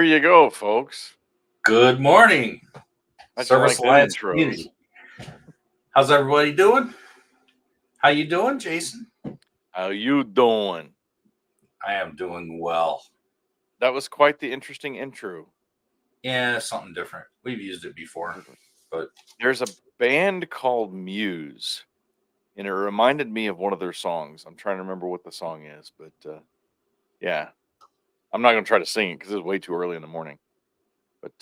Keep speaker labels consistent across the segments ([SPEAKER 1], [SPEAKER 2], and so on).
[SPEAKER 1] there you go, folks.
[SPEAKER 2] Good morning,
[SPEAKER 1] How'd you
[SPEAKER 2] Service
[SPEAKER 1] like that
[SPEAKER 2] Alliance
[SPEAKER 1] intro?
[SPEAKER 2] community. How's everybody doing? How you doing, Jason?
[SPEAKER 1] How you doing?
[SPEAKER 2] I am doing well.
[SPEAKER 1] That was quite the interesting intro.
[SPEAKER 2] Yeah, something different. We've used it before, but
[SPEAKER 1] There's a band called Muse, and it reminded me of one of their songs. I'm trying to remember what the song is, but yeah, I'm not gonna try to sing it because it's way too early in the morning. But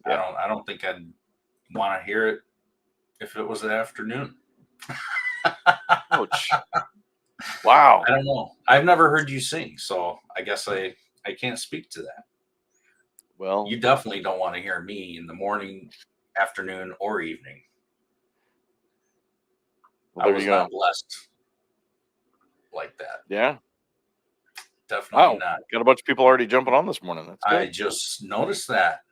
[SPEAKER 1] yeah,
[SPEAKER 2] I don't think I'd want to hear it if it was the afternoon.
[SPEAKER 1] ouch! Wow.
[SPEAKER 2] I don't know. I've never heard you sing, so I guess I can't speak to that.
[SPEAKER 1] Well,
[SPEAKER 2] You definitely don't want to hear me in the morning, afternoon, or evening. I
[SPEAKER 1] there
[SPEAKER 2] was
[SPEAKER 1] you go.
[SPEAKER 2] not blessed like that.
[SPEAKER 1] Yeah.
[SPEAKER 2] Definitely
[SPEAKER 1] Wow.
[SPEAKER 2] not.
[SPEAKER 1] Got a bunch of people already jumping on this morning. That's
[SPEAKER 2] I
[SPEAKER 1] good.
[SPEAKER 2] just noticed that.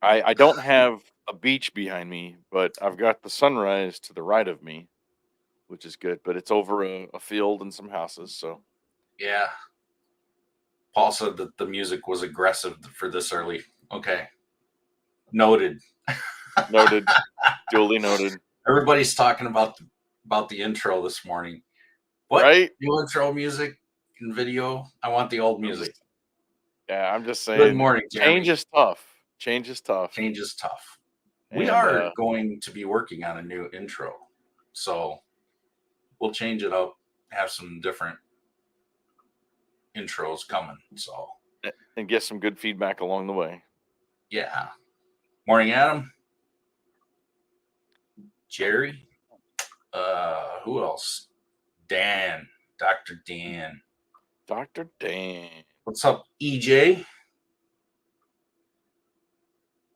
[SPEAKER 1] I don't have a beach behind me, but I've got the sunrise to the right of me, which is good. But it's over a field and some houses, so
[SPEAKER 2] Yeah. Paul said that the music was aggressive for this early. Okay. Noted.
[SPEAKER 1] noted, duly noted.
[SPEAKER 2] Everybody's talking about the intro this morning. What
[SPEAKER 1] Right?
[SPEAKER 2] new intro music and video? I want the old music.
[SPEAKER 1] I'm just
[SPEAKER 2] Good
[SPEAKER 1] saying,
[SPEAKER 2] morning,
[SPEAKER 1] change
[SPEAKER 2] Jeremy.
[SPEAKER 1] is tough. Change is tough.
[SPEAKER 2] Change is tough. We
[SPEAKER 1] And
[SPEAKER 2] are going to be working on a new intro. So we'll change it up, have some different intros coming. So
[SPEAKER 1] and get some good feedback along the way.
[SPEAKER 2] yeah. Morning, Adam. Jerry. Who else? Dan. Dr. Dan.
[SPEAKER 1] Dr. Dan.
[SPEAKER 2] What's up, EJ?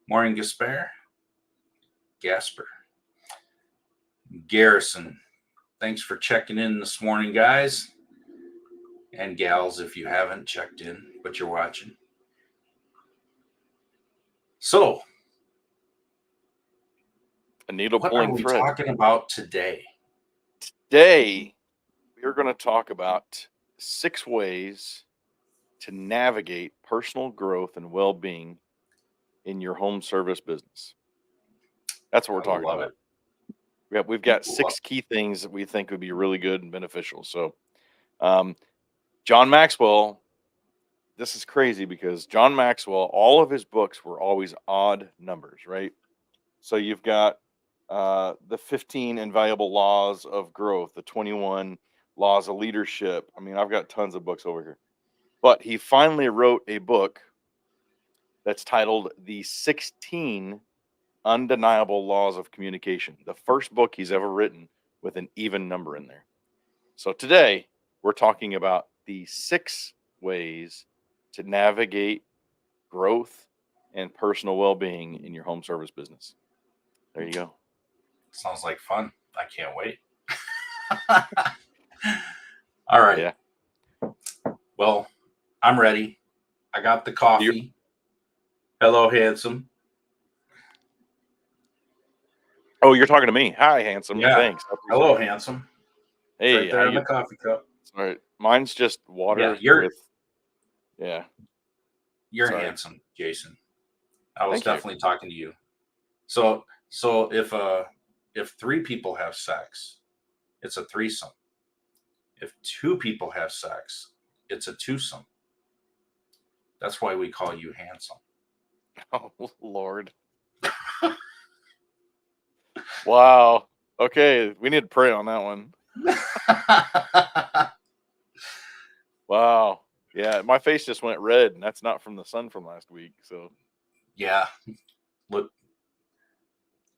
[SPEAKER 2] Morning, Gasper. Garrison. Thanks for checking in this morning, guys. And gals, if you haven't checked in, but you're watching. So,
[SPEAKER 1] A needle
[SPEAKER 2] what are
[SPEAKER 1] pulling
[SPEAKER 2] we
[SPEAKER 1] thread.
[SPEAKER 2] talking about today?
[SPEAKER 1] Today, we are going to talk about 6 ways to navigate personal growth and well-being in your home service business. That's what we're
[SPEAKER 2] I
[SPEAKER 1] talking
[SPEAKER 2] love
[SPEAKER 1] about.
[SPEAKER 2] it.
[SPEAKER 1] We've got 6 key things that we think would be really good and beneficial. So, John Maxwell, this is crazy because John Maxwell, all of his books were always odd numbers, right? So you've got the 15 invaluable laws of growth, the 21 laws of leadership. I mean, I've got tons of books over here. But he finally wrote a book that's titled The 16 Undeniable Laws of Communication. The first book he's ever written with an even number in there. So today we're talking about the 6 ways to navigate growth and personal well-being in your home service business. There you go.
[SPEAKER 2] Sounds like fun. I can't wait. All right.
[SPEAKER 1] Yeah.
[SPEAKER 2] Well, I'm ready. I got the coffee. Hello, handsome.
[SPEAKER 1] Oh, you're talking to me. Hi, handsome.
[SPEAKER 2] Yeah.
[SPEAKER 1] Thanks.
[SPEAKER 2] Hello, handsome. It's
[SPEAKER 1] Hey,
[SPEAKER 2] right there in the coffee cup.
[SPEAKER 1] Sorry, mine's just water
[SPEAKER 2] Yeah, you're
[SPEAKER 1] Sorry.
[SPEAKER 2] handsome, Jason. I was
[SPEAKER 1] Thank you.
[SPEAKER 2] definitely talking to you. So if 3 people have sex, it's a threesome. If 2 people have sex, it's a twosome. That's why we call you handsome.
[SPEAKER 1] Oh, Lord. Wow. Okay, we need to pray on that one. Wow. Yeah, my face just went red, and that's not from the sun from last week. So
[SPEAKER 2] Yeah, looking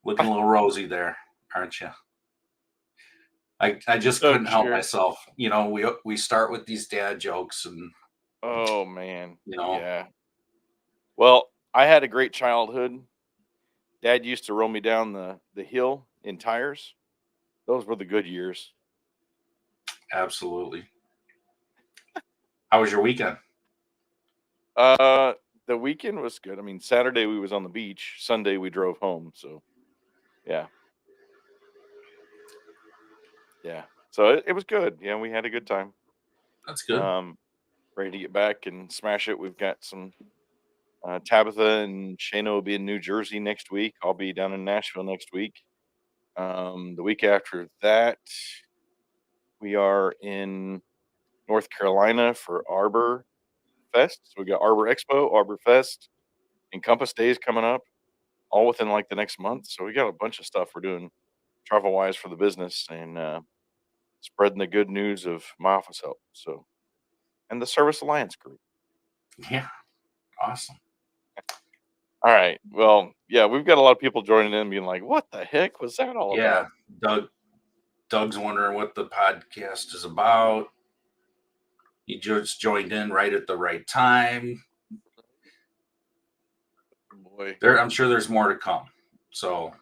[SPEAKER 2] a little rosy there, aren't you? I just couldn't help myself. You know, we start with these dad jokes, and
[SPEAKER 1] oh man,
[SPEAKER 2] yeah.
[SPEAKER 1] Well, I had a great childhood. Dad used to roll me down the hill in tires. Those were the good years.
[SPEAKER 2] Absolutely. How was your weekend?
[SPEAKER 1] The weekend was good. I mean, Saturday we was on the beach. Sunday we drove home. So, yeah. So it was good. Yeah, we had a good time.
[SPEAKER 2] That's good.
[SPEAKER 1] Ready to get back and smash it. We've got some Tabitha and Shayna will be in New Jersey next week. I'll be down in Nashville next week. The week after that, we are in North Carolina for Arbor Fest. So we got Arbor Expo, Arbor Fest, and Compass Days coming up, all within like the next month. So we got a bunch of stuff we're doing travel wise for the business and spreading the good news of my office help. So, and the Service Alliance group.
[SPEAKER 2] Yeah. Awesome.
[SPEAKER 1] All right. Well, yeah, we've got a lot of people joining in being like, what the heck was that all
[SPEAKER 2] Yeah.
[SPEAKER 1] about?
[SPEAKER 2] Doug's wondering what the podcast is about. He just joined in right at the right time.
[SPEAKER 1] Boy.
[SPEAKER 2] I'm sure there's more to come. So,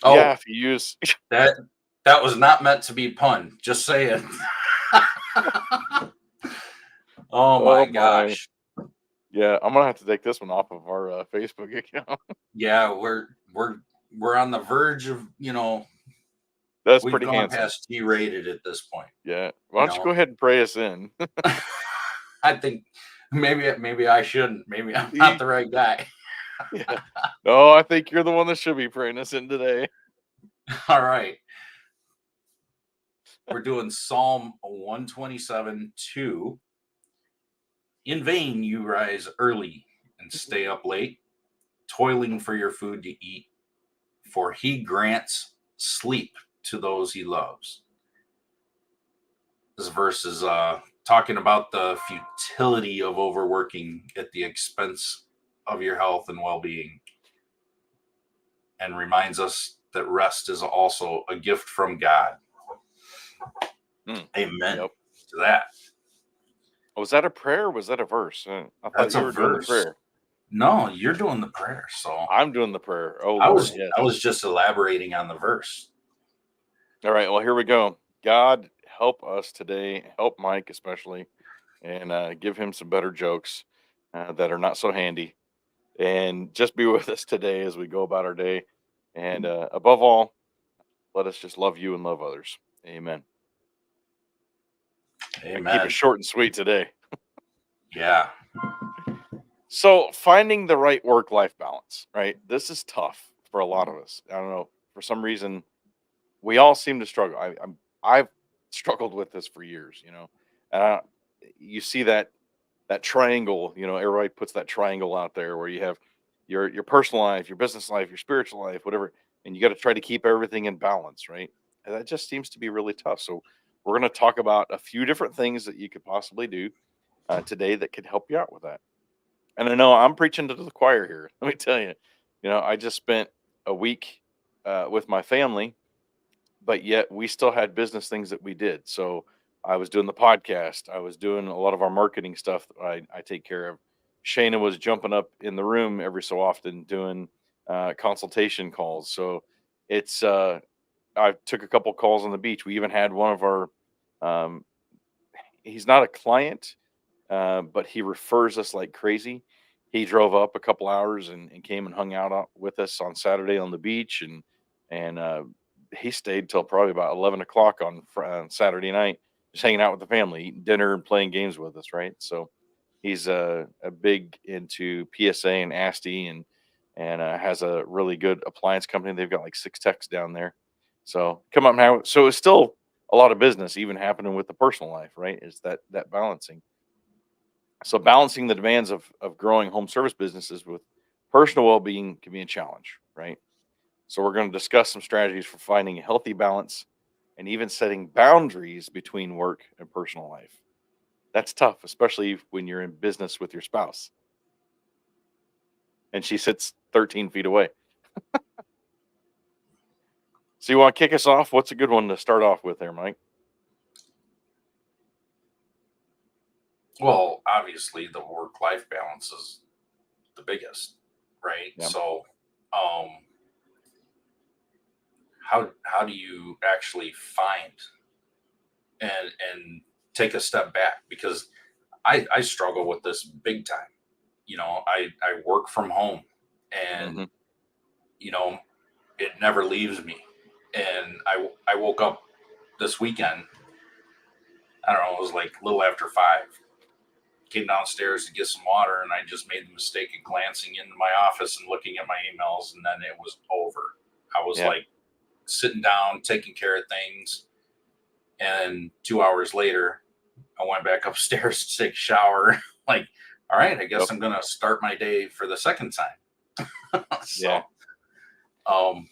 [SPEAKER 1] Yeah,
[SPEAKER 2] oh,
[SPEAKER 1] if you use
[SPEAKER 2] that was not meant to be pun. Just saying. Oh
[SPEAKER 1] oh
[SPEAKER 2] my
[SPEAKER 1] my.
[SPEAKER 2] gosh.
[SPEAKER 1] Yeah, I'm gonna have to take this one off of our Facebook account.
[SPEAKER 2] Yeah, we're on the verge of,
[SPEAKER 1] That's
[SPEAKER 2] we've
[SPEAKER 1] pretty
[SPEAKER 2] gone
[SPEAKER 1] handsome.
[SPEAKER 2] past G-rated at this point.
[SPEAKER 1] Yeah. Why
[SPEAKER 2] You
[SPEAKER 1] don't you go
[SPEAKER 2] know,
[SPEAKER 1] ahead and pray us in?
[SPEAKER 2] I think maybe I shouldn't. Maybe I'm not
[SPEAKER 1] Yeah.
[SPEAKER 2] the right guy.
[SPEAKER 1] No, I think you're the one that should be praying us in today.
[SPEAKER 2] All right. We're doing Psalm 127:2. In vain you rise early and stay up late, toiling for your food to eat, for he grants sleep to those he loves. This verse is talking about the futility of overworking at the expense of your health and well-being, and reminds us that rest is also a gift from God. Amen
[SPEAKER 1] Yep.
[SPEAKER 2] to that.
[SPEAKER 1] Was that a prayer or was that a verse? I thought
[SPEAKER 2] That's a
[SPEAKER 1] you were doing the
[SPEAKER 2] verse.
[SPEAKER 1] prayer.
[SPEAKER 2] No, you're doing the prayer. So
[SPEAKER 1] I'm doing the prayer. Oh
[SPEAKER 2] I
[SPEAKER 1] Lord,
[SPEAKER 2] was
[SPEAKER 1] yes.
[SPEAKER 2] I was just elaborating on the verse.
[SPEAKER 1] All right, well here we go. God help us today, help Mike especially, and give him some better jokes that are not so handy. And just be with us today as we go about our day. And above all, let us just love you and love others. Amen. I keep it
[SPEAKER 2] Amen.
[SPEAKER 1] short and sweet today.
[SPEAKER 2] Yeah.
[SPEAKER 1] So, finding the right work life balance, right? This is tough for a lot of us. I don't know. For some reason, we all seem to struggle. I've struggled with this for years, Uh, you see that triangle, everybody puts that triangle out there where you have your personal life, your business life, your spiritual life, whatever, and you got to try to keep everything in balance, right? And that just seems to be really tough. So we're going to talk about a few different things that you could possibly do today that could help you out with that. And I know I'm preaching to the choir here. Let me tell you, I just spent a week with my family, but yet we still had business things that we did. So I was doing the podcast. I was doing a lot of our marketing stuff that I take care of. Shayna was jumping up in the room every so often doing consultation calls. So it's I took a couple calls on the beach. We even had one of our um, he's not a client, but he refers us like crazy. He drove up a couple hours and came and hung out with us on Saturday on the beach, and he stayed till probably about 11 o'clock on Saturday night, just hanging out with the family, eating dinner and playing games with us. Right, so he's a big into PSA and ASTI and has a really good appliance company. They've got like 6 techs down there. So come up now. So it's still a lot of business even happening with the personal life, right? Is that balancing. So balancing the demands of growing home service businesses with personal well-being can be a challenge, right? So we're going to discuss some strategies for finding a healthy balance and even setting boundaries between work and personal life. That's tough, especially when you're in business with your spouse and she sits 13 feet away. So you want to kick us off? What's a good one to start off with there, Mike?
[SPEAKER 2] Well, obviously the work-life balance is the biggest, right?
[SPEAKER 1] Yeah.
[SPEAKER 2] So, um, how do you actually find and take a step back? Because I struggle with this big time. I work from home, and
[SPEAKER 1] Hmm.
[SPEAKER 2] you know it never leaves me. And I woke up this weekend. I don't know. It was like a little after 5. came downstairs to get some water, and I just made the mistake of glancing into my office and looking at my emails, and then it was over. I was
[SPEAKER 1] Yeah.
[SPEAKER 2] like sitting down, taking care of things, and 2 hours later, I went back upstairs to take a shower. Like, all right, I guess
[SPEAKER 1] Yep.
[SPEAKER 2] I'm gonna start my day for the second time.
[SPEAKER 1] Yeah.
[SPEAKER 2] So, um,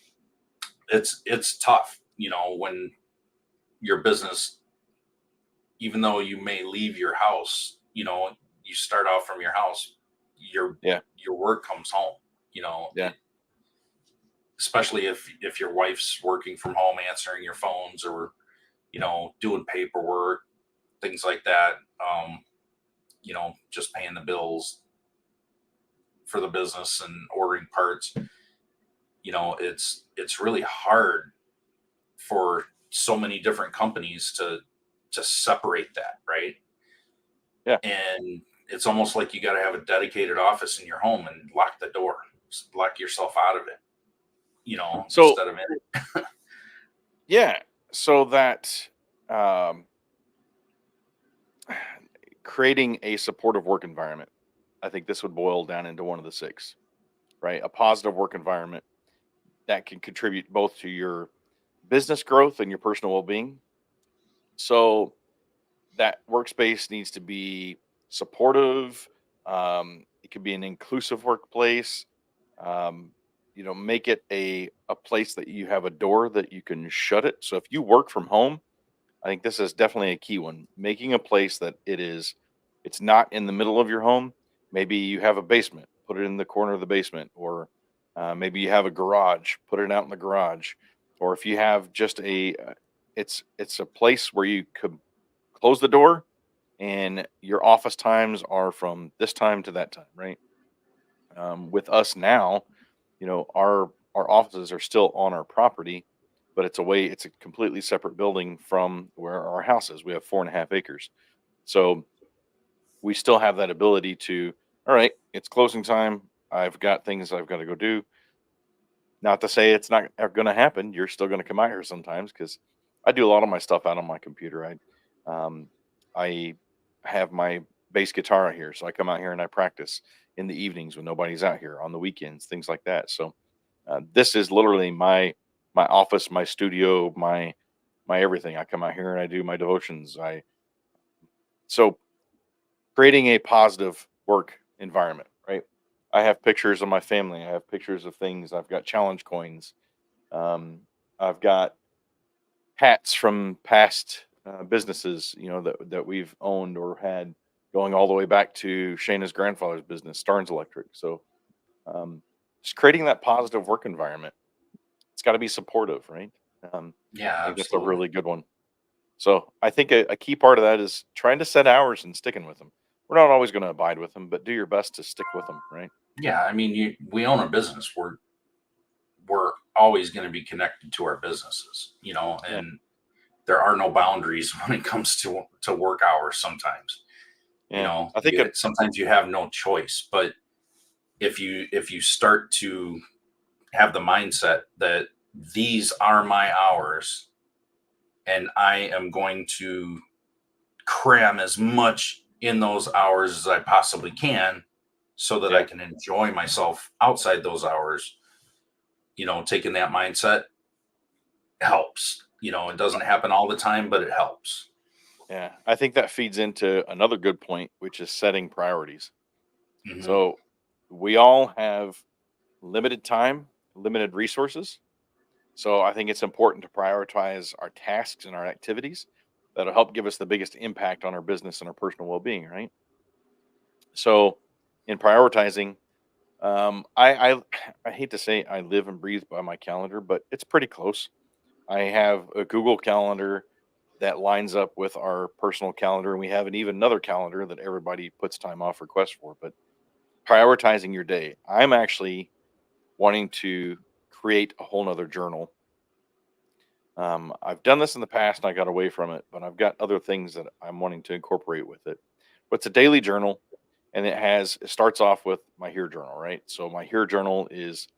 [SPEAKER 2] it's tough, when your business, even though you may leave your house, you start out from your house, your
[SPEAKER 1] Yeah.
[SPEAKER 2] your work comes home. You know,
[SPEAKER 1] Yeah.
[SPEAKER 2] especially if your wife's working from home, answering your phones, or doing paperwork, things like that. Just paying the bills for the business and ordering parts. It's really hard for so many different companies to separate that, right?
[SPEAKER 1] Yeah.
[SPEAKER 2] And it's almost like you got to have a dedicated office in your home and lock the door, lock yourself out of it,
[SPEAKER 1] So
[SPEAKER 2] instead of in it.
[SPEAKER 1] yeah. So that um, creating a supportive work environment. I think this would boil down into one of the six, right? A positive work environment that can contribute both to your business growth and your personal well-being. So that workspace needs to be supportive. It could be an inclusive workplace. Um, make it a place that you have a door that you can shut it. So if you work from home, I think this is definitely a key one. Making a place that it's not in the middle of your home. Maybe you have a basement, put it in the corner of the basement, or maybe you have a garage, put it out in the garage, or if you have just it's a place where you could close the door and your office times are from this time to that time, right? With us now, our offices are still on our property, but it's a completely separate building from where our house is. We have 4.5 acres, so we still have that ability to. All right, it's closing time. I've got things I've got to go do. Not to say it's not going to happen. You're still going to come out here sometimes because I do a lot of my stuff out on my computer. Um, I have my bass guitar out here, so I come out here and I practice in the evenings when nobody's out here on the weekends, things like that. So this is literally my office, my studio, my everything. I come out here and I do my devotions. I so creating a positive work environment, right? I have pictures of my family. I have pictures of things. I've got challenge coins. Um, I've got hats from past businesses, that we've owned or had, going all the way back to Shayna's grandfather's business, Starnes Electric. So um, just creating that positive work environment. It's got to be supportive, right?
[SPEAKER 2] Yeah,
[SPEAKER 1] I think that's a
[SPEAKER 2] absolutely.
[SPEAKER 1] really good one. So I think a key part of that is trying to set hours and sticking with them. We're not always going to abide with them, but do your best to stick with them, right?
[SPEAKER 2] Yeah, I mean, we own a business. We're always going to be connected to our businesses,
[SPEAKER 1] Yeah,
[SPEAKER 2] and there are no boundaries when it comes to work hours. Sometimes,
[SPEAKER 1] yeah. I think
[SPEAKER 2] you sometimes you have no choice. But if you start to have the mindset that these are my hours, and I am going to cram as much in those hours as I possibly can, so that I
[SPEAKER 1] yeah,
[SPEAKER 2] can enjoy myself outside those hours. Taking that mindset helps. It
[SPEAKER 1] uh,
[SPEAKER 2] doesn't happen all the time, but it helps.
[SPEAKER 1] yeah. I think that feeds into another good point, which is setting priorities.
[SPEAKER 2] Hmm.
[SPEAKER 1] So we all have limited time, limited resources. So I think it's important to prioritize our tasks and our activities that'll help give us the biggest impact on our business and our personal well-being, right? So in prioritizing, I I hate to say I live and breathe by my calendar, but it's pretty close. I have a Google calendar that lines up with our personal calendar, and we have an even another calendar that everybody puts time off requests for. But prioritizing your day, I'm actually wanting to create a whole nother journal. I've done this in the past and I got away from it, but I've got other things that I'm wanting to incorporate with it. But it's a daily journal, and it starts off with my here journal, right? So my here journal is,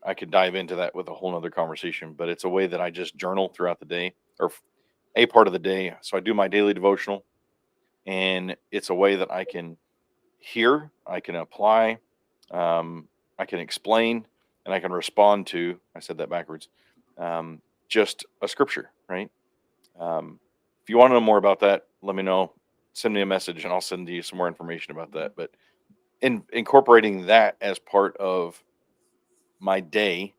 [SPEAKER 1] I could dive into that with a whole nother conversation, but it's a way that I just journal throughout the day, or a part of the day. So I do my daily devotional, and it's a way that I can hear, I can apply, um, I can explain, and I can respond to. I said that backwards. Um, just a scripture, right? If you want to know more about that, let me know. Send me a message, and I'll send you some more information about that. But incorporating that as part of my day,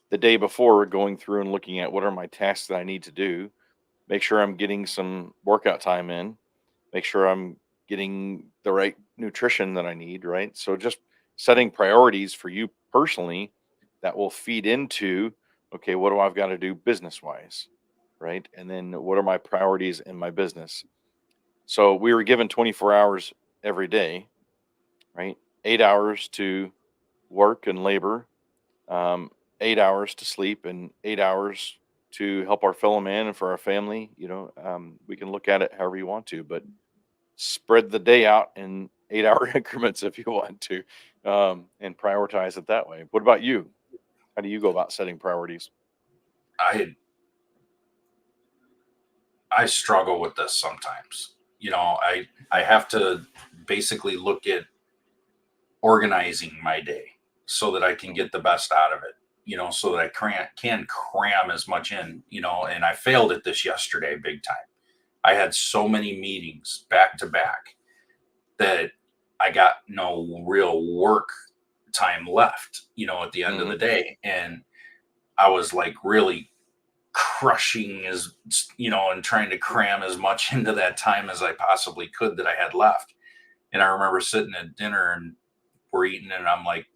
[SPEAKER 1] the day before, going through and looking at what are my tasks that I need to do, make sure I'm getting some workout time in, make sure I'm getting the right nutrition that I need, right? So just setting priorities for you personally that will feed into, okay, what do I've got to do business wise, right? And then what are my priorities in my business? So we were given 24 hours every day, right? 8 hours to work and labor, um, 8 hours to sleep, and 8 hours to help our fellow man and for our family. We can look at it however you want to, but spread the day out in 8 hour increments if you want to, and prioritize it that way. What about you? How do you go about setting priorities?
[SPEAKER 2] I I struggle with this sometimes. I have to basically look at organizing my day so that I can get the best out of it. So that I can cram as much in. And I failed at this yesterday big time. I had so many meetings back to back that I got no real work time left, at the end of
[SPEAKER 1] Hmm.
[SPEAKER 2] the day. And I was like really crushing and trying to cram as much into that time as I possibly could that I had left. And I remember sitting at dinner and we're eating, and I'm like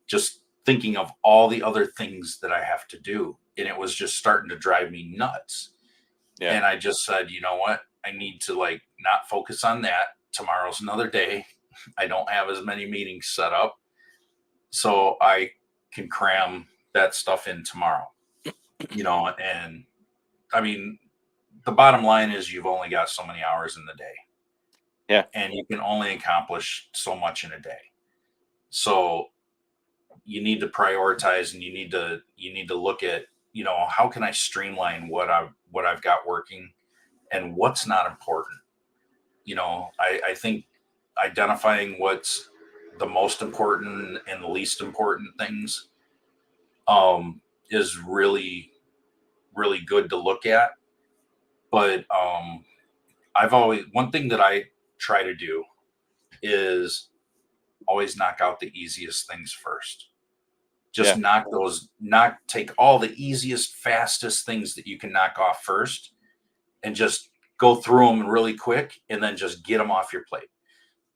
[SPEAKER 2] just thinking of all the other things that I have to do. And it was just starting to drive me nuts.
[SPEAKER 1] Yeah.
[SPEAKER 2] And I just said, you know what? I need to like not focus on that. Tomorrow's another day. I don't have as many meetings set up. So I can cram that stuff in tomorrow, and I mean, the bottom line is you've only got so many hours in the day
[SPEAKER 1] Yeah.
[SPEAKER 2] and you can only accomplish so much in a day. So you need to prioritize, and you need to look at, how can I streamline what I've got working and what's not important. I think identifying what's the most important and the least important things is really, really good to look at. But I've always one thing that I try to do is always knock out the easiest things first. Just
[SPEAKER 1] Yeah.
[SPEAKER 2] take all the easiest, fastest things that you can knock off first and just go through them really quick and then just get them off your plate.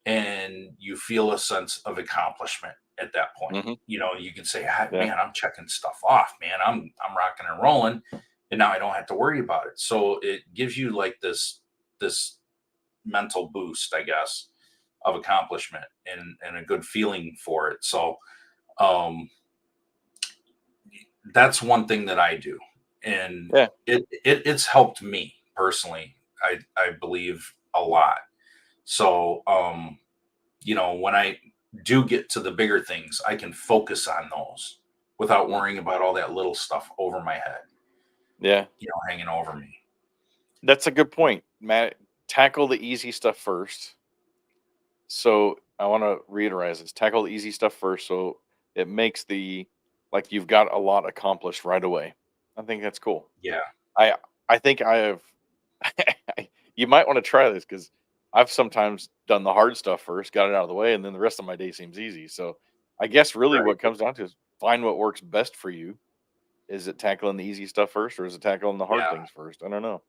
[SPEAKER 2] And you feel a sense of accomplishment at that point.
[SPEAKER 1] Hmm.
[SPEAKER 2] You can say, "Ah,
[SPEAKER 1] Yeah.
[SPEAKER 2] man, I'm checking stuff off, man. I'm rocking and rolling, and now I don't have to worry about it." So it gives you like this mental boost, I guess, of accomplishment and a good feeling for it. So um, that's one thing that I do, and
[SPEAKER 1] Yeah.
[SPEAKER 2] it's helped me personally. I believe a lot. So when I do get to the bigger things, I can focus on those without
[SPEAKER 1] Mm.
[SPEAKER 2] worrying about all that little stuff over my head,
[SPEAKER 1] Yeah.
[SPEAKER 2] hanging over me.
[SPEAKER 1] That's a good point, Matt. Tackle the easy stuff first. So I want to reiterate this: tackle the easy stuff first, so it makes the like you've got a lot accomplished right away. I think that's cool.
[SPEAKER 2] Yeah,
[SPEAKER 1] I I think I have. You might want to try this because I've sometimes done the hard stuff first, got it out of the way, and then the rest of my day seems easy. So I guess really
[SPEAKER 2] right.
[SPEAKER 1] what comes down to is find what works best for you. Is it tackling the easy stuff first, or is it tackling the hard
[SPEAKER 2] Yeah.
[SPEAKER 1] things first? I don't know.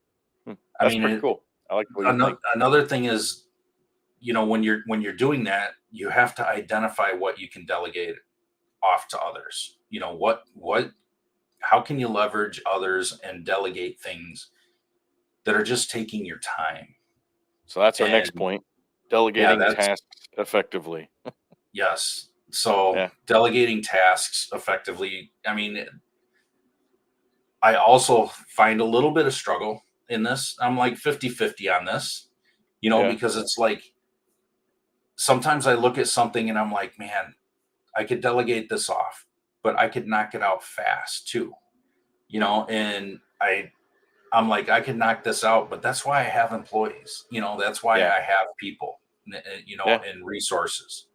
[SPEAKER 2] I
[SPEAKER 1] That's
[SPEAKER 2] mean,
[SPEAKER 1] pretty cool. I like the way you think.
[SPEAKER 2] another thing is, when you're doing that, you have to identify what you can delegate off to others. What how can you leverage others and delegate things that are just taking your time?
[SPEAKER 1] So that's our next
[SPEAKER 2] And
[SPEAKER 1] point.
[SPEAKER 2] yeah,
[SPEAKER 1] Delegating
[SPEAKER 2] that's
[SPEAKER 1] tasks effectively.
[SPEAKER 2] yes. So
[SPEAKER 1] Yeah.
[SPEAKER 2] delegating tasks effectively. I mean, I also find a little bit of struggle in this. I'm like 50-50 on this,
[SPEAKER 1] Yeah.
[SPEAKER 2] because it's like sometimes I look at something and I'm like, man, I could delegate this off, but I could knock it out fast too, and I'm like, I could knock this out, but that's why I have employees, that's why
[SPEAKER 1] Yeah.
[SPEAKER 2] I have people.
[SPEAKER 1] Yeah.
[SPEAKER 2] and resources.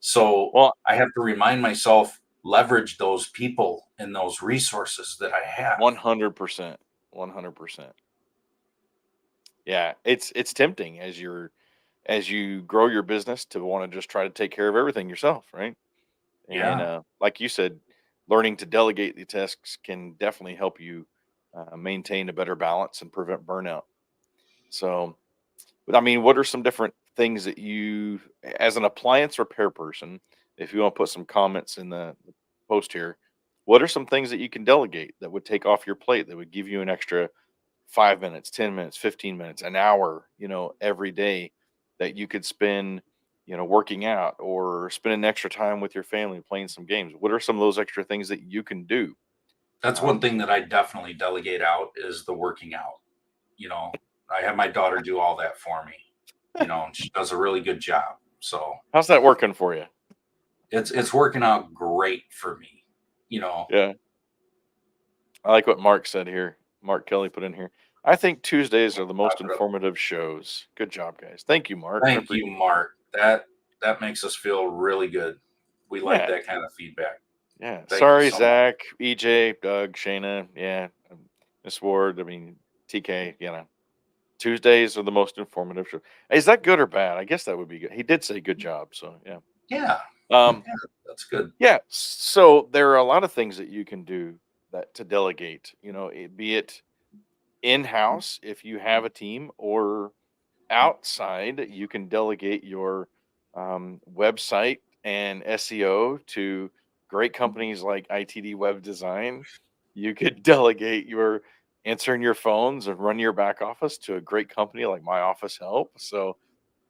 [SPEAKER 2] So
[SPEAKER 1] Well,
[SPEAKER 2] I have to remind myself, leverage those people and those resources that I have.
[SPEAKER 1] 100%. 100%. Yeah, it's tempting as you grow your business to want to just try to take care of everything yourself, right? And
[SPEAKER 2] Yeah,
[SPEAKER 1] like you said, learning to delegate the tasks can definitely help you maintain a better balance and prevent burnout. So, but I mean, what are some different things that you, as an appliance repair person, if you want to put some comments in the post here, what are some things that you can delegate that would take off your plate that would give you an extra 5 minutes, 10 minutes, 15 minutes, an hour, every day that you could spend, working out or spending extra time with your family playing some games? What are some of those extra things that you can do?
[SPEAKER 2] that's one
[SPEAKER 1] Um,
[SPEAKER 2] thing that I definitely delegate out is the working out. You know, I have my daughter do all that for me. And she does a really good job. So
[SPEAKER 1] how's that working for you?
[SPEAKER 2] it's working out great for me. You know,
[SPEAKER 1] Yeah. I like what Mark said here. Mark Kelly put in here. I think Tuesdays are the most informative shows. Good job, guys. Thank you, Mark. I
[SPEAKER 2] thank you,
[SPEAKER 1] appreciate
[SPEAKER 2] Mark. That makes us feel really good. We
[SPEAKER 1] it.
[SPEAKER 2] like
[SPEAKER 1] Yeah.
[SPEAKER 2] that kind of feedback.
[SPEAKER 1] Yeah.
[SPEAKER 2] Thank you
[SPEAKER 1] Sorry,
[SPEAKER 2] so much.
[SPEAKER 1] Zach, EJ, Doug, Shayna. Yeah. Miss Ward. I mean, TK. Tuesdays are the most informative show. Is that good or bad? I guess that would be good. He did say good job. So, yeah.
[SPEAKER 2] Yeah,
[SPEAKER 1] Um,
[SPEAKER 2] yeah, that's good.
[SPEAKER 1] yeah. So there are a lot of things that you can do that to delegate, be it in house if you have a team or outside, you can delegate your website and SEO to great companies like ITD Web Design. You could delegate your answering your phones and run your back office to a great company like My Office Help. So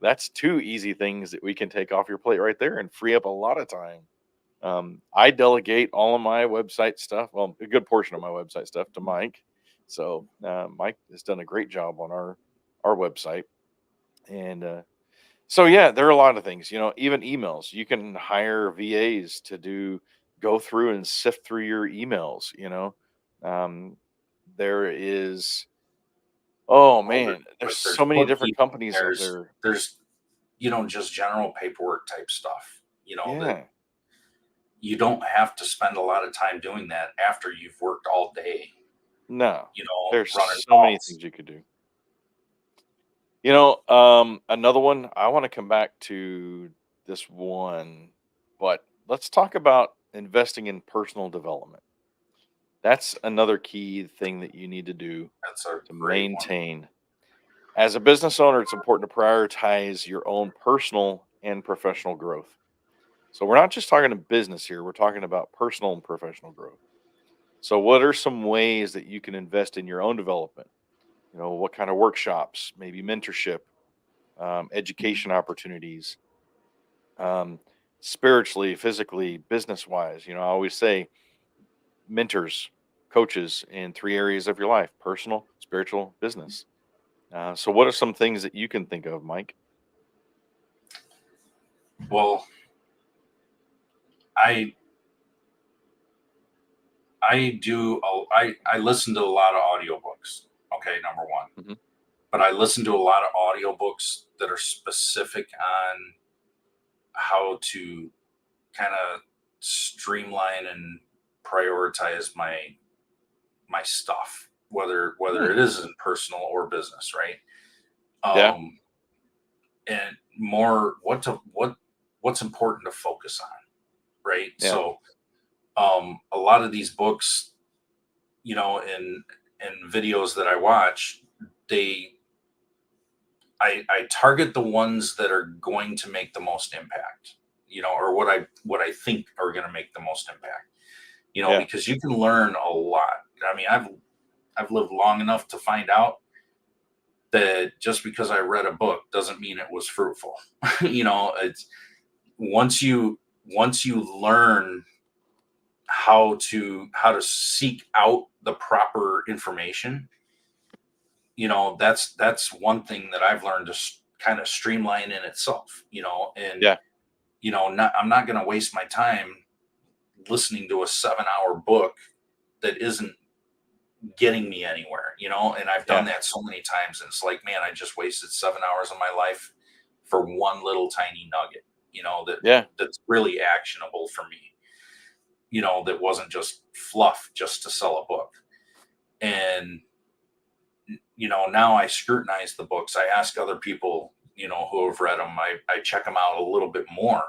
[SPEAKER 1] that's two easy things that we can take off your plate right there and free up a lot of time. I delegate all of my website stuff, well, a good portion of my website stuff to Mike. So Mike has done a great job on our website. And so yeah, there are a lot of things, even emails. You can hire VAs to go through and sift through your emails, Um, there is oh
[SPEAKER 2] Oh,
[SPEAKER 1] man, there's
[SPEAKER 2] there's
[SPEAKER 1] so many different
[SPEAKER 2] bookkeeping.
[SPEAKER 1] companies out
[SPEAKER 2] There's
[SPEAKER 1] there.
[SPEAKER 2] there's just general paperwork type stuff. That
[SPEAKER 1] Yeah.
[SPEAKER 2] you don't have to spend a lot of time doing that after you've worked all day.
[SPEAKER 1] No. There's
[SPEAKER 2] Running
[SPEAKER 1] so many
[SPEAKER 2] calls.
[SPEAKER 1] things you could do. Another one, I want to come back to this one, but let's talk about investing in personal development. That's another key thing that you need to do
[SPEAKER 2] That's a
[SPEAKER 1] to
[SPEAKER 2] great one.
[SPEAKER 1] maintain. As a business owner, it's important to prioritize your own personal and professional growth. So we're not just talking to business here, we're talking about personal and professional growth. So what are some ways that you can invest in your own development? What kind of workshops, maybe mentorship, education opportunities, um, spiritually, physically, business wise. I always say mentors, coaches in three areas of your life: personal, spiritual, business. So, what are some things that you can think of, Mike?
[SPEAKER 2] Well, I I listen to a lot of audiobooks. Okay, number one.
[SPEAKER 1] Hmm.
[SPEAKER 2] But I listen to a lot of audiobooks that are specific on how to kind of streamline and prioritize my stuff, whether
[SPEAKER 1] Hmm.
[SPEAKER 2] it is in personal or business, right?
[SPEAKER 1] Yeah,
[SPEAKER 2] Um, and more what's important to focus on, right?
[SPEAKER 1] yeah,
[SPEAKER 2] So a lot of these books, and videos that I watch, they I target the ones that are going to make the most impact, or what I think are going to make the most impact,
[SPEAKER 1] yeah,
[SPEAKER 2] because you can learn a lot. I mean, I've lived long enough to find out that just because I read a book doesn't mean it was fruitful. It's once you learn how to seek out the proper information, that's one thing that I've learned to kind of streamline in itself, and
[SPEAKER 1] yeah,
[SPEAKER 2] I'm not going to waste my time listening to a 7-hour book that isn't getting me anywhere, and I've done
[SPEAKER 1] yeah,
[SPEAKER 2] that so many times, and it's like, man, I just wasted 7 hours of my life for one little tiny nugget,
[SPEAKER 1] Yeah.
[SPEAKER 2] that's really actionable for me, that wasn't just fluff just to sell a book. And now I scrutinize the books. I ask other people, who have read them. I check them out a little bit more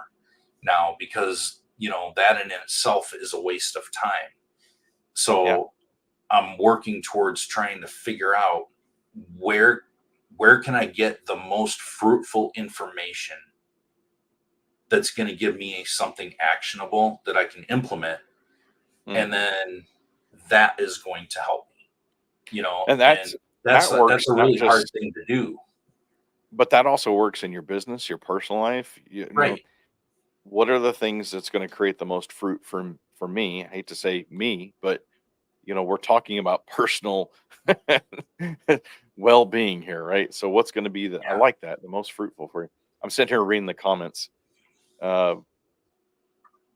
[SPEAKER 2] now, because that in itself is a waste of time.
[SPEAKER 1] Yeah.
[SPEAKER 2] So I'm working towards trying to figure out where where can I get the most fruitful information that's going to give me something actionable that I can implement, and
[SPEAKER 1] Hmm.
[SPEAKER 2] then that is going to help me.
[SPEAKER 1] And
[SPEAKER 2] And that's
[SPEAKER 1] that works
[SPEAKER 2] that's a
[SPEAKER 1] not
[SPEAKER 2] really hard
[SPEAKER 1] just,
[SPEAKER 2] thing to do.
[SPEAKER 1] but that also works in your business, your personal life.
[SPEAKER 2] Right.
[SPEAKER 1] What are the things that's going to create the most fruit for me? I hate to say me, but we're talking about personal well-being here, right? So what's going to be I
[SPEAKER 2] Yeah.
[SPEAKER 1] like that, the most fruitful for you. I'm sitting here reading the comments. Uh,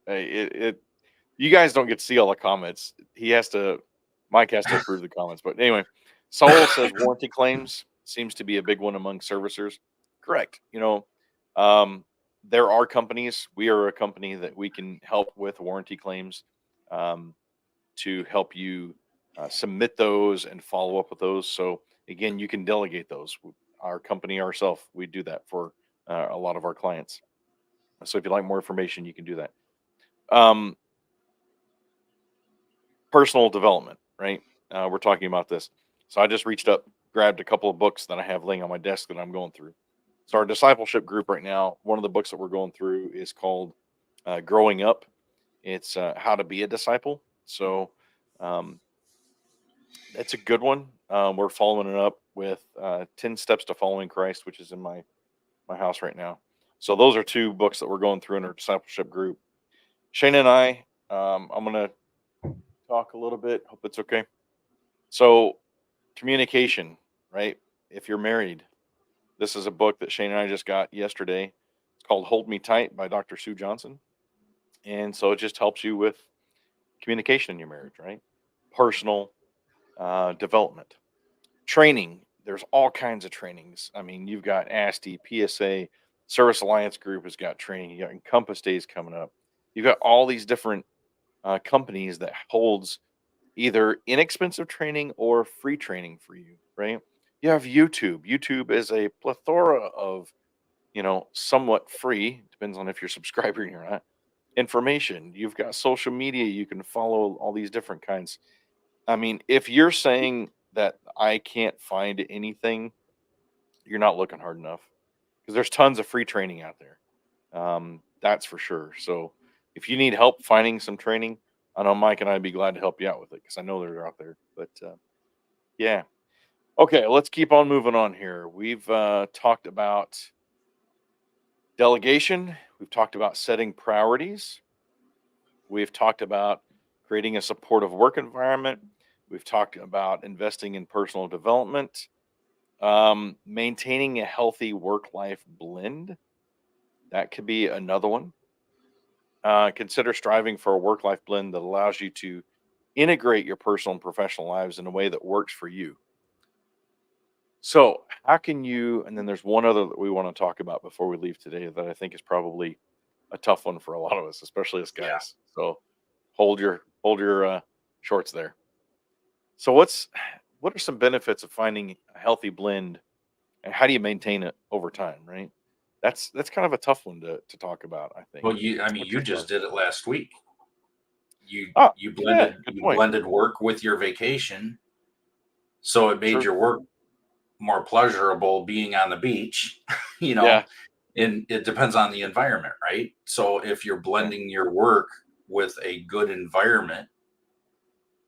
[SPEAKER 1] it You guys don't get to see all the comments. Mike has to approve the comments. But anyway, Soul says warranty claims seems to be a big one among servicers. Correct. Um, there are companies. We are a company that we can help with warranty claims, um, to help you submit those and follow up with those. So again, you can delegate those. Our company ourselves, we do that for a lot of our clients. So if you'd like more information, you can do that. Um, Personal development, right? We're talking about this. So I just reached up, grabbed a couple of books that I have laying on my desk that I'm going through. So our discipleship group right now, one of the books that we're going through is called Growing Up. It's How to Be a Disciple. So um, it's a good one. We're following it up with 10 Steps to Following Christ, which is in my house right now. So those are two books that we're going through in our discipleship group. Shane and I'm going to talk a little bit. Hope it's okay. So communication, right? If you're married, this is a book that Shane and I just got yesterday. It's called Hold Me Tight by Dr. Sue Johnson. And so it just helps you with communication in your marriage, right? Personal development, training. There's all kinds of trainings. I mean, you've got ASTI, PSA, Service Alliance Group has got training. You got Encompass Days coming up. You've got all these different companies that holds either inexpensive training or free training for you, right? You have YouTube. YouTube is a plethora of, somewhat free, depends on if you're subscribing or not, information. You've got social media. You can follow all these different kinds. I mean, if you're saying that I can't find anything, you're not looking hard enough, because there's tons of free training out there. That's for sure. So if you need help finding some training, I know Mike and I'd be glad to help you out with it, because I know they're out there. But yeah. Okay, let's keep on moving on here. We've talked about delegation. We've talked about setting priorities. We've talked about creating a supportive work environment. We've talked about investing in personal development, maintaining a healthy work life blend. That could be another one. Consider striving for a work life blend that allows you to integrate your personal and professional lives in a way that works for you. So, how can you? And then there's one other that we want to talk about before we leave today that I think is probably a tough one for a lot of us, especially as
[SPEAKER 2] Yeah.
[SPEAKER 1] guys. So, hold your shorts there. So, what are some benefits of finding a healthy blend, and how do you maintain it over time? Right. That's kind of a tough one to talk about, I think.
[SPEAKER 2] Well, I mean,
[SPEAKER 1] What's
[SPEAKER 2] you
[SPEAKER 1] your
[SPEAKER 2] just
[SPEAKER 1] thoughts?
[SPEAKER 2] did it last week. You
[SPEAKER 1] Ah,
[SPEAKER 2] you
[SPEAKER 1] yeah,
[SPEAKER 2] blended
[SPEAKER 1] good
[SPEAKER 2] you
[SPEAKER 1] point.
[SPEAKER 2] blended work with your vacation, so it made
[SPEAKER 1] True.
[SPEAKER 2] your work more pleasurable being on the beach, you know,
[SPEAKER 1] Yeah.
[SPEAKER 2] and it depends on the environment, right? So if you're
[SPEAKER 1] Yeah.
[SPEAKER 2] blending your work with a good environment,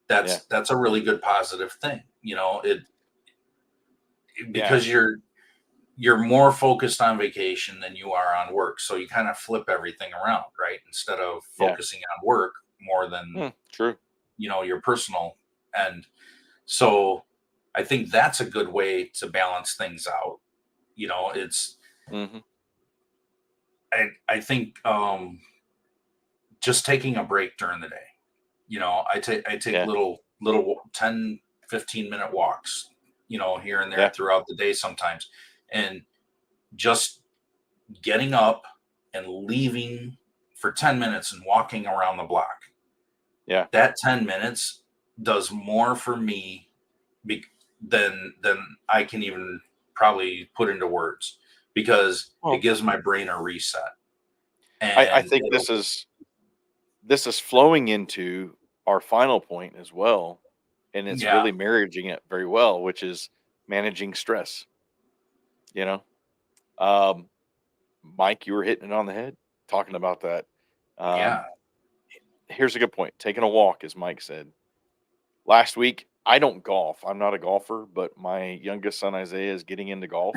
[SPEAKER 1] Yeah.
[SPEAKER 2] that's a really good positive thing. It
[SPEAKER 1] Yeah.
[SPEAKER 2] because you're more focused on vacation than you are on work. So you kind of flip everything around, right? Instead of
[SPEAKER 1] Yeah.
[SPEAKER 2] focusing on work more than,
[SPEAKER 1] True.
[SPEAKER 2] your personal end. So I think that's a good way to balance things out. It's
[SPEAKER 1] Hmm.
[SPEAKER 2] I think just taking a break during the day. I take
[SPEAKER 1] Yeah.
[SPEAKER 2] little 10-15 minute walks, here and there
[SPEAKER 1] Yeah.
[SPEAKER 2] throughout the day sometimes. And just getting up and leaving for 10 minutes and walking around the block.
[SPEAKER 1] Yeah.
[SPEAKER 2] That 10 minutes does more for me than I can even probably put into words, because it
[SPEAKER 1] Well,
[SPEAKER 2] gives my brain a reset.
[SPEAKER 1] I
[SPEAKER 2] And
[SPEAKER 1] think this is flowing into our final point as well, and it's
[SPEAKER 2] yeah,
[SPEAKER 1] really marrying it very well, which is managing stress. You know, um, Mike, you were hitting it on the head talking about that.
[SPEAKER 2] yeah,
[SPEAKER 1] Um, Here's a good point: taking a walk, as Mike said last week. I don't golf. I'm not a golfer, but my youngest son Isaiah is getting into golf,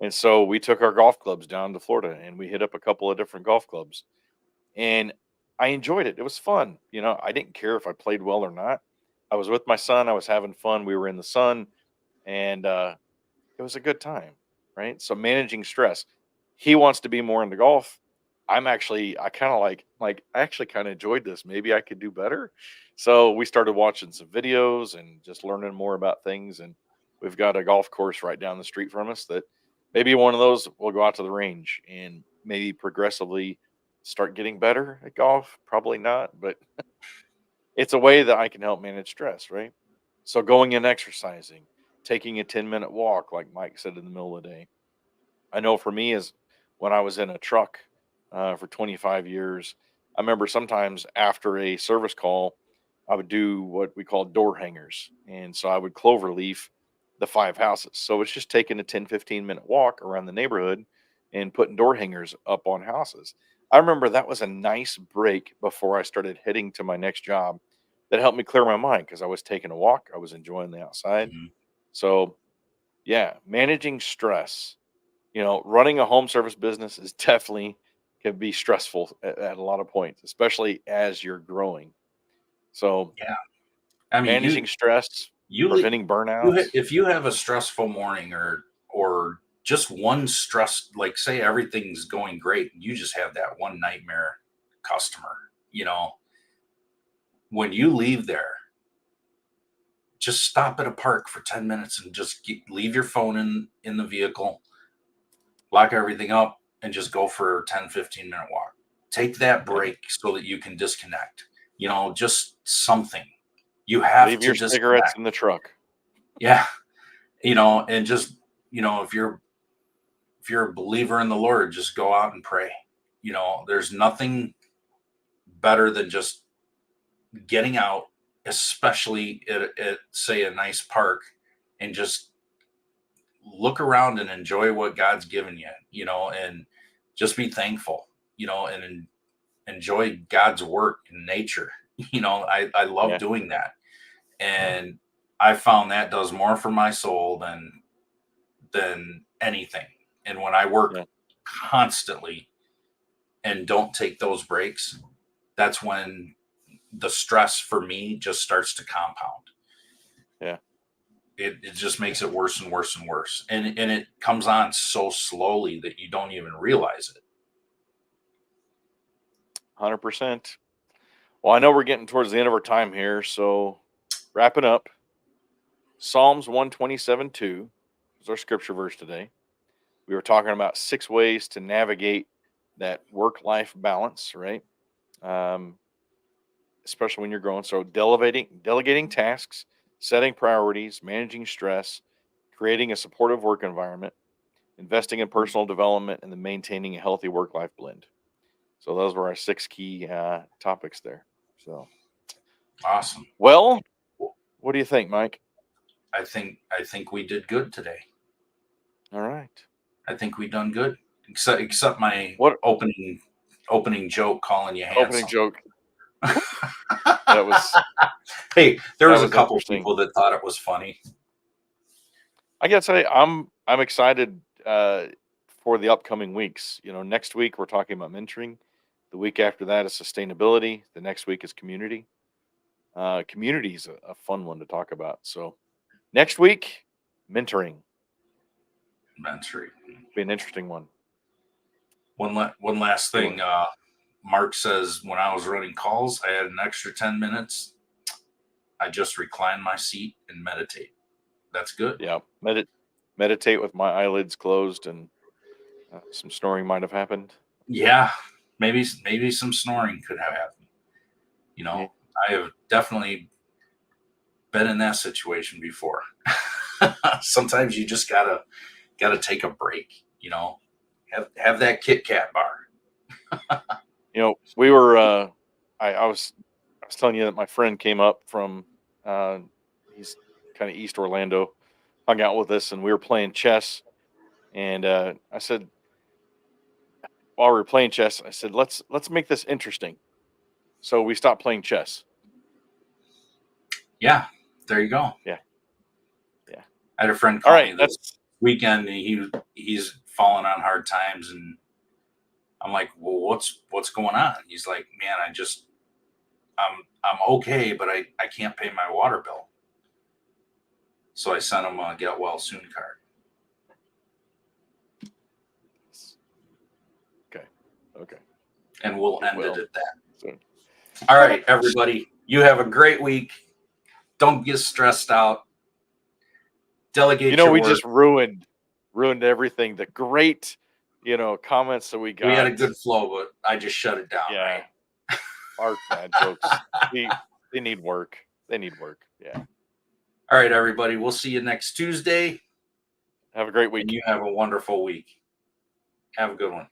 [SPEAKER 1] and so we took our golf clubs down to Florida and we hit up a couple of different golf clubs. And I enjoyed it. It was fun. I didn't care if I played well or not. I was with my son. I was having fun. We were in the sun, and it was a good time, right? So managing stress. He wants to be more into golf. I kind of I actually kind of enjoyed this. Maybe I could do better. So we started watching some videos and just learning more about things. And we've got a golf course right down the street from us that maybe one of those we'll go out to the range and maybe progressively start getting better at golf. Probably not, but it's a way that I can help manage stress, right? So going and exercising, taking a 10-minute walk, like Mike said, in the middle of the day. I know for me is when I was in a truck for 25 years, I remember sometimes after a service call, I would do what we call door hangers. And so I would clover leaf the 5 houses. So it's just taking a 10-15 minute walk around the neighborhood and putting door hangers up on houses. I remember that was a nice break before I started heading to my next job that helped me clear my mind because I was taking a walk. I was enjoying the outside.
[SPEAKER 2] mhm,
[SPEAKER 1] So, yeah, managing stress, running a home service business is definitely can be stressful at a lot of points, especially as you're growing. So
[SPEAKER 2] yeah. I mean,
[SPEAKER 1] managing stress,
[SPEAKER 2] you le-
[SPEAKER 1] preventing burnouts.
[SPEAKER 2] if you have a stressful morning, or just one stress, like say everything's going great, and you just have that one nightmare customer, you know, when you leave there, just stop at a park for 10 minutes and just leave your phone in the vehicle, lock everything up, and just go for a 10-15 minute walk. Take that
[SPEAKER 1] Yeah.
[SPEAKER 2] break so that you can disconnect, just something. You have
[SPEAKER 1] Leave
[SPEAKER 2] to
[SPEAKER 1] your cigarettes
[SPEAKER 2] disconnect.
[SPEAKER 1] in the truck.
[SPEAKER 2] Yeah. And just, if you're a believer in the Lord, just go out and pray. There's nothing better than just getting out, especially at say a nice park, and just look around and enjoy what God's given you, and just be thankful, and enjoy God's work in nature. I love
[SPEAKER 1] Yeah.
[SPEAKER 2] doing that. And I found that does more for my soul than anything. And when I work
[SPEAKER 1] Yeah.
[SPEAKER 2] constantly and don't take those breaks, that's when the stress for me just starts to compound.
[SPEAKER 1] Yeah.
[SPEAKER 2] It just makes it worse and worse and worse. And it comes on so slowly that you don't even realize it.
[SPEAKER 1] 100%. Well, I know we're getting towards the end of our time here. So wrapping up, Psalms 127:2 is our scripture verse today. We were talking about 6 ways to navigate that work life balance, right? Um, Especially when you're growing. So delegating tasks, setting priorities, managing stress, creating a supportive work environment, investing in personal development, and then maintaining a healthy work life blend. So those were our 6 key topics there. So,
[SPEAKER 2] Awesome.
[SPEAKER 1] well, what do you think, Mike?
[SPEAKER 2] I think we did good today.
[SPEAKER 1] All right.
[SPEAKER 2] I think we done good. Except my
[SPEAKER 1] What
[SPEAKER 2] opening joke calling you
[SPEAKER 1] opening
[SPEAKER 2] handsome.
[SPEAKER 1] joke? That was
[SPEAKER 2] Hey, there
[SPEAKER 1] that
[SPEAKER 2] was a
[SPEAKER 1] was
[SPEAKER 2] couple
[SPEAKER 1] interesting.
[SPEAKER 2] people that thought it was funny.
[SPEAKER 1] I guess I'm excited for the upcoming weeks. Next week we're talking about mentoring. The week after that is sustainability. The next week is community. Community is a fun one to talk about. So next week, mentoring
[SPEAKER 2] Mentary.
[SPEAKER 1] be an interesting one.
[SPEAKER 2] One last
[SPEAKER 1] Good
[SPEAKER 2] thing.
[SPEAKER 1] one.
[SPEAKER 2] Mark says when I was running calls, I had an extra 10 minutes. I just recline my seat and meditate. That's good.
[SPEAKER 1] Yeah, meditate with my eyelids closed and Some snoring might have happened.
[SPEAKER 2] Yeah, maybe some snoring could have happened. You
[SPEAKER 1] Yeah.
[SPEAKER 2] know, I have definitely been in that situation before. Sometimes you just gotta take a break. You know, have that Kit Kat bar.
[SPEAKER 1] We were. I was telling you that my friend came up from. He's kind of East Orlando, hung out with us, and we were playing chess. And I said, while we were playing chess, I said, let's make this interesting. So we stopped playing chess.
[SPEAKER 2] Yeah, there you go.
[SPEAKER 1] Yeah, yeah.
[SPEAKER 2] I had a friend
[SPEAKER 1] All
[SPEAKER 2] call
[SPEAKER 1] right,
[SPEAKER 2] me this
[SPEAKER 1] that's
[SPEAKER 2] weekend, and he's fallen on hard times, and I'm like, well, what's going on? He's like, man, I'm okay, but I can't pay my water bill. So I sent him a get well soon card.
[SPEAKER 1] okay. Okay,
[SPEAKER 2] And we'll
[SPEAKER 1] get
[SPEAKER 2] end it
[SPEAKER 1] well.
[SPEAKER 2] at that.
[SPEAKER 1] So,
[SPEAKER 2] All right, everybody, you have a great week. Don't get stressed out. Delegate your
[SPEAKER 1] we
[SPEAKER 2] work.
[SPEAKER 1] just ruined everything. The great, comments that we
[SPEAKER 2] We had a
[SPEAKER 1] got.
[SPEAKER 2] good flow, but I just shut it down,
[SPEAKER 1] Yeah,
[SPEAKER 2] right?
[SPEAKER 1] our bad jokes. They need work. They need work. Yeah.
[SPEAKER 2] All right, everybody, we'll see you next Tuesday,
[SPEAKER 1] Have a great
[SPEAKER 2] and
[SPEAKER 1] week.
[SPEAKER 2] you have a wonderful week. Have a good one.